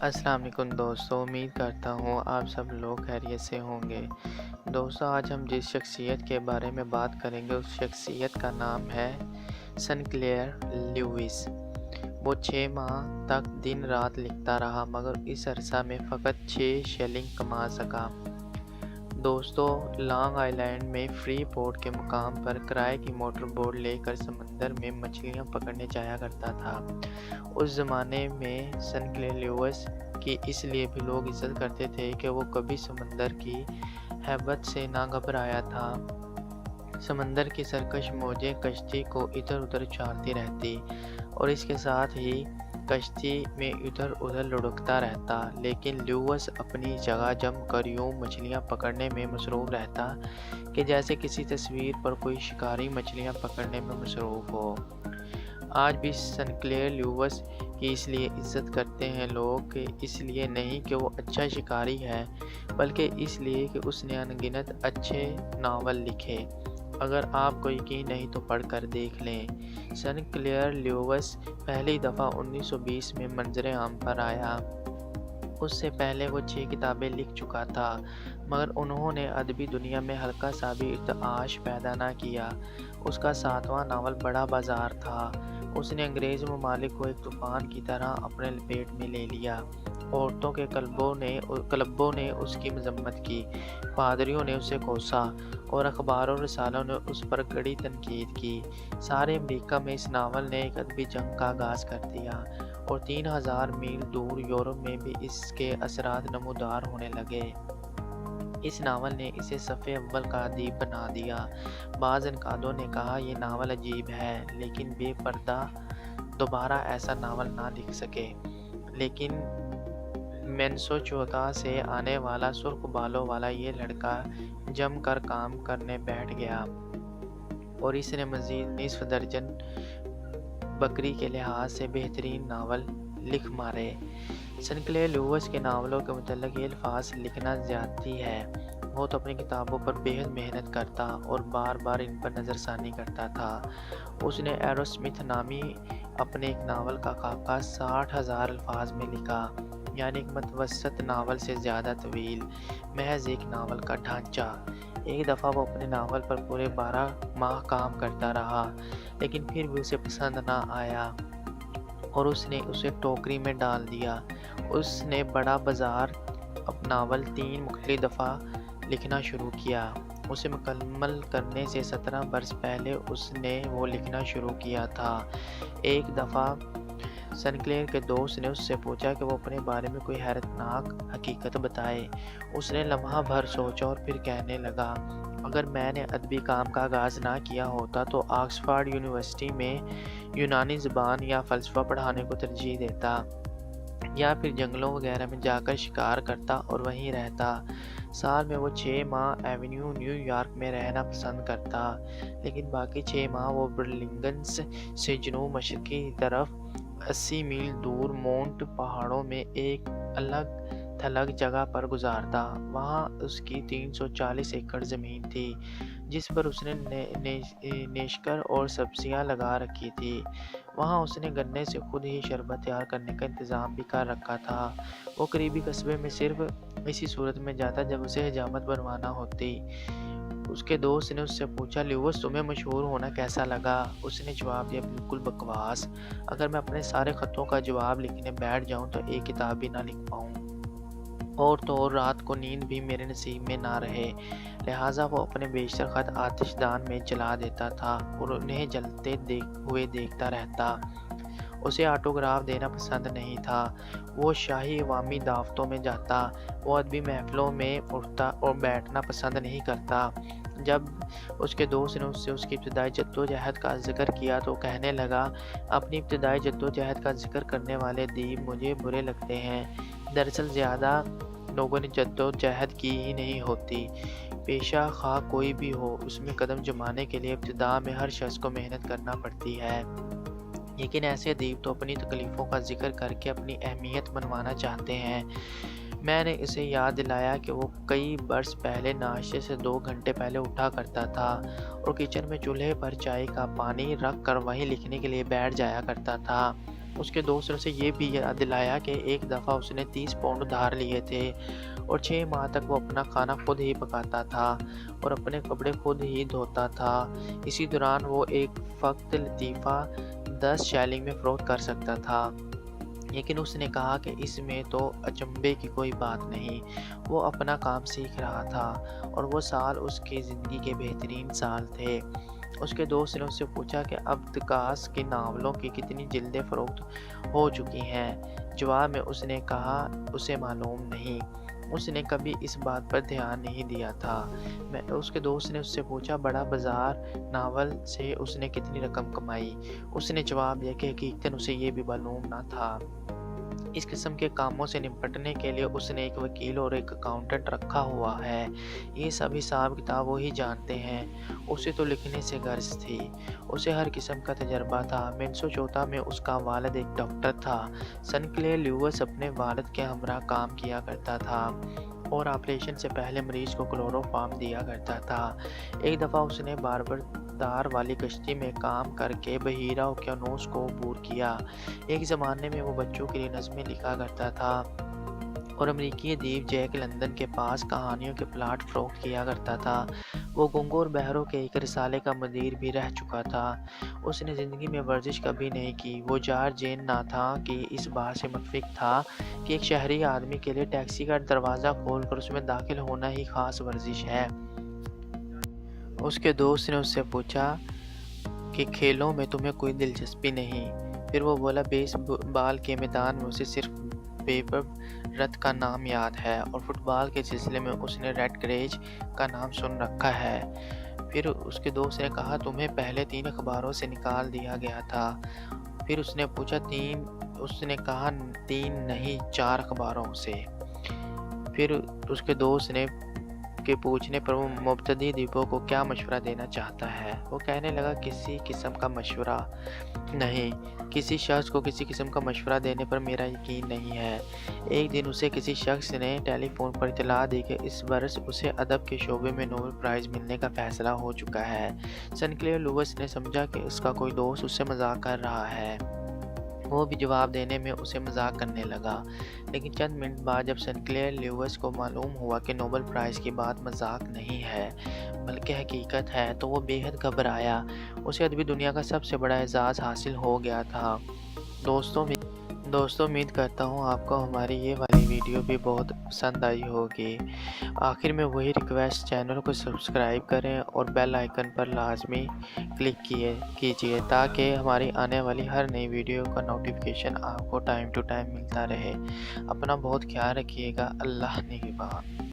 السلام علیکم دوستو، امید کرتا ہوں آپ سب لوگ خیریت سے ہوں گے۔ دوستو، آج ہم جس شخصیت کے بارے میں بات کریں گے اس شخصیت کا نام ہے سنکلیئر لیویس۔ وہ 6 ماہ تک دن رات لکھتا رہا مگر اس عرصہ میں فقط 6 شلنگ کما سکا۔ دوستو، لانگ آئی لینڈ میں فری پورٹ کے مقام پر کرائے کی موٹر بوٹ لے کر سمندر میں مچھلیاں پکڑنے جایا کرتا تھا۔ اس زمانے میں سنکلیئر لیویس کی اس لیے بھی لوگ عزت کرتے تھے کہ وہ کبھی سمندر کی ہیبت سے نہ گھبرایا تھا۔ سمندر کی سرکش موجیں کشتی کو ادھر ادھر اچھالتی رہتی اور اس کے ساتھ ہی کشتی میں ادھر ادھر لڑکتا رہتا، لیکن لیویس اپنی جگہ جم کر یوں مچھلیاں پکڑنے میں مصروف رہتا کہ جیسے کسی تصویر پر کوئی شکاری مچھلیاں پکڑنے میں مصروف ہو۔ آج بھی سنکلیئر لیویس کی اس لیے عزت کرتے ہیں لوگ کہ اس لیے نہیں کہ وہ اچھا شکاری ہے، بلکہ اس لیے کہ اس نے ان گنت اچھے ناول لکھے۔ اگر آپ کو یقین نہیں تو پڑھ کر دیکھ لیں۔ سنکلیئر لیویس پہلی دفعہ 1920 میں منظر عام پر آیا۔ اس سے پہلے وہ 6 کتابیں لکھ چکا تھا، مگر انہوں نے ادبی دنیا میں ہلکا سا بھی ارتعاش پیدا نہ کیا۔ اس کا 7واں ناول بڑا بازار تھا۔ اس نے انگریز ممالک کو ایک طوفان کی طرح اپنے لپیٹ میں لے لیا۔ عورتوں کے کلبوں نے اس کی مذمت کی، پادریوں نے اسے کوسا اور اخبار و رسالوں نے اس پر کڑی تنقید کی۔ سارے امریکہ میں اس ناول نے ایک ادبی جنگ کا آغاز کر دیا اور 3000 میل دور یورپ میں بھی اس کے اثرات نمودار ہونے لگے۔ اس ناول نے اسے صفِ اول کا ادیب بنا دیا۔ بعض نقادوں نے کہا یہ ناول عجیب ہے، لیکن بے پردہ دوبارہ ایسا ناول نہ لکھ سکے۔ لیکن مینسوچوتا سے آنے والا سرخ بالوں والا یہ لڑکا جم کر کام کرنے بیٹھ گیا اور اس نے مزید نصف درجن بکری کے لحاظ سے بہترین ناول لکھ مارے۔ سنکلیئر لیویس کے ناولوں کے متعلق یہ الفاظ لکھنا زیادتی ہے۔ وہ تو اپنی کتابوں پر بےحد محنت کرتا اور بار بار ان پر نظر ثانی کرتا تھا۔ اس نے ایرو سمتھ نامی اپنے ایک ناول کا خاکہ 60,000 الفاظ میں لکھا، یعنی ایک متوسط ناول سے زیادہ طویل، محض ایک ناول کا ڈھانچہ۔ ایک دفعہ وہ اپنے ناول پر پورے 12 ماہ کام کرتا رہا، لیکن پھر بھی اسے پسند نہ آیا اور اس نے اسے ٹوکری میں ڈال دیا۔ اس نے بڑا بازار ناول 3 مختلف دفعہ لکھنا شروع کیا۔ اسے مکمل کرنے سے 17 برس پہلے اس نے وہ لکھنا شروع کیا تھا۔ ایک دفعہ سنکلیئر کے دوست نے اس سے پوچھا کہ وہ اپنے بارے میں کوئی حیرت ناک حقیقت بتائے۔ اس نے لمحہ بھر سوچا اور پھر کہنے لگا، اگر میں نے ادبی کام کا آغاز نہ کیا ہوتا تو آکسفورڈ یونیورسٹی میں یونانی زبان یا فلسفہ پڑھانے کو ترجیح دیتا، یا پھر جنگلوں وغیرہ میں جا کر شکار کرتا اور وہیں رہتا۔ سال میں وہ 6 ماہ ایونیو نیو یارک میں رہنا پسند کرتا، لیکن باقی 6 ماہ وہ برلنگنس سے جنوب مشرقی طرف 80 میل دور مونٹ پہاڑوں میں ایک الگ تھلگ جگہ پر گزارتا۔ وہاں اس کی 340 ایکڑ زمین تھی، جس پر اس نے نیشکر اور سبزیاں لگا رکھی تھی۔ وہاں اس نے گنے سے خود ہی شربت تیار کرنے کا انتظام بھی کر رکھا تھا۔ وہ قریبی قصبے میں صرف اسی صورت میں جاتا جب اسے حجامت بنوانا ہوتی۔ اس کے دوست نے اس سے پوچھا، لیویس تمہیں مشہور ہونا کیسا لگا؟ اس نے جواب دیا، بالکل بکواس۔ اگر میں اپنے سارے خطوں کا جواب لکھنے بیٹھ جاؤں تو ایک کتاب بھی نہ لکھ پاؤں، اور تو اور رات کو نیند بھی میرے نصیب میں نہ رہے۔ لہٰذا وہ اپنے بیشتر خط آتش دان میں جلا دیتا تھا اور انہیں جلتے ہوئے دیکھتا رہتا۔ اسے آٹوگراف دینا پسند نہیں تھا۔ وہ شاہی عوامی دعوتوں میں جاتا، وہ ادبی محفلوں میں اٹھتا اور بیٹھنا پسند نہیں کرتا۔ جب اس کے دوست نے اس سے اس کی ابتدائی جدوجہد کا ذکر کیا تو کہنے لگا، اپنی ابتدائی جدوجہد کا ذکر کرنے والے ادیب مجھے برے لگتے ہیں۔ دراصل زیادہ لوگوں نے جدوجہد کی ہی نہیں ہوتی۔ پیشہ خواہ کوئی بھی ہو، اس میں قدم جمانے کے لیے ابتدا میں ہر شخص کو محنت کرنا پڑتی ہے۔ لیکن ایسے ادیب تو اپنی تکلیفوں کا ذکر کر کے اپنی اہمیت بنوانا چاہتے ہیں۔ میں نے اسے یاد دلایا کہ وہ کئی برس پہلے ناشتے سے 2 گھنٹے پہلے اٹھا کرتا تھا اور کچن میں چولہے پر چائے کا پانی رکھ کر وہیں لکھنے کے لیے بیٹھ جایا کرتا تھا۔ اس کے دوست نے اسے یہ بھی یاد دلایا کہ ایک دفعہ اس نے 30 پاؤنڈ ادھار لیے تھے اور 6 ماہ تک وہ اپنا کھانا خود ہی پکاتا تھا اور اپنے کپڑے خود ہی دھوتا تھا۔ اسی دوران وہ ایک فقط لطیفہ 10 شیلنگ میں فروخت کر سکتا تھا، لیکن اس نے کہا کہ اس میں تو اچنبھے کی کوئی بات نہیں۔ وہ اپنا کام سیکھ رہا تھا اور وہ سال اس کی زندگی کے بہترین سال تھے۔ اس کے دوست نے اس سے پوچھا کہ اب تکاس کی ناولوں کی کتنی جلدیں فروخت ہو چکی ہیں۔ جواب میں اس نے کہا اسے معلوم نہیں، اس نے کبھی اس بات پر دھیان نہیں دیا تھا۔ اس کے دوست نے اس سے پوچھا بڑا بازار ناول سے اس نے کتنی رقم کمائی۔ اس نے جواب دیا کہ حقیقتاً اسے یہ بھی معلوم نہ تھا۔ اس قسم کے کاموں سے نپٹنے کے لیے اس نے ایک وکیل اور ایک اکاؤنٹنٹ رکھا ہوا ہے۔ یہ سب حساب کتاب وہی جانتے ہیں۔ اسے تو لکھنے سے غرض تھی، اسے ہر قسم کا تجربہ تھا۔ منیسوٹا میں اس کا والد ایک ڈاکٹر تھا۔ سنکلیئر لیوس اپنے والد کے ہمراہ کام کیا کرتا تھا اور آپریشن سے پہلے مریض کو کلوروفارم دیا کرتا تھا۔ ایک دفعہ اس نے باربر تار والی کشتی میں کام کر کے بحیرہ اوقیانوس کو عبور کیا۔ ایک زمانے میں وہ بچوں کے لیے نظمیں لکھا کرتا تھا اور امریکی ادیب جیک لندن کے پاس کہانیوں کے پلاٹ فروخت کیا کرتا تھا۔ وہ گنگوں اور بہروں کے ایک رسالے کا مدیر بھی رہ چکا تھا۔ اس نے زندگی میں ورزش کبھی نہیں کی۔ وہ جارجین نہ تھا کہ اس بات سے متفق تھا کہ ایک شہری آدمی کے لیے ٹیکسی کا دروازہ کھول کر اس میں داخل ہونا ہی خاص ورزش ہے۔ اس کے دوست نے اس سے پوچھا کہ کھیلوں میں تمہیں کوئی دلچسپی نہیں؟ پھر وہ بولا بیس بال کے میدان میں اسے صرف بیب رتھ کا نام یاد ہے اور فٹ بال کے سلسلے میں اس نے ریڈ گریج کا نام سن رکھا ہے۔ پھر اس کے دوست نے کہا تمہیں پہلے 3 اخباروں سے نکال دیا گیا تھا۔ پھر اس نے پوچھا 3؟ اس نے کہا 3 نہیں 4 اخباروں سے۔ پھر اس کے دوست نے کے پوچھنے پر وہ مبتدی ادیبوں کو کیا مشورہ دینا چاہتا ہے؟ وہ کہنے لگا کسی قسم کا مشورہ نہیں، کسی شخص کو کسی قسم کا مشورہ دینے پر میرا یقین نہیں ہے۔ ایک دن اسے کسی شخص نے ٹیلی فون پر اطلاع دی کہ اس برس اسے ادب کے شعبے میں نوبل پرائز ملنے کا فیصلہ ہو چکا ہے۔ سنکلیئر لیوس نے سمجھا کہ اس کا کوئی دوست اس سے مذاق کر رہا ہے۔ وہ بھی جواب دینے میں اسے مذاق کرنے لگا، لیکن چند منٹ بعد جب سنکلیئر لیوس کو معلوم ہوا کہ نوبل پرائز کی بات مذاق نہیں ہے بلکہ حقیقت ہے تو وہ بے حد گھبرایا۔ اسے ادبی دنیا کا سب سے بڑا اعزاز حاصل ہو گیا تھا۔ دوستوں امید کرتا ہوں آپ کو ہماری یہ والی ویڈیو بھی بہت پسند آئی ہوگی۔ آخر میں وہی ریکویسٹ، چینل کو سبسکرائب کریں اور بیل آئیکن پر لازمی کلک کیجیے تاکہ ہماری آنے والی ہر نئی ویڈیو کا نوٹیفیکیشن آپ کو ٹائم ٹو ٹائم ملتا رہے۔ اپنا بہت خیال رکھیے گا۔ اللہ نگہبان۔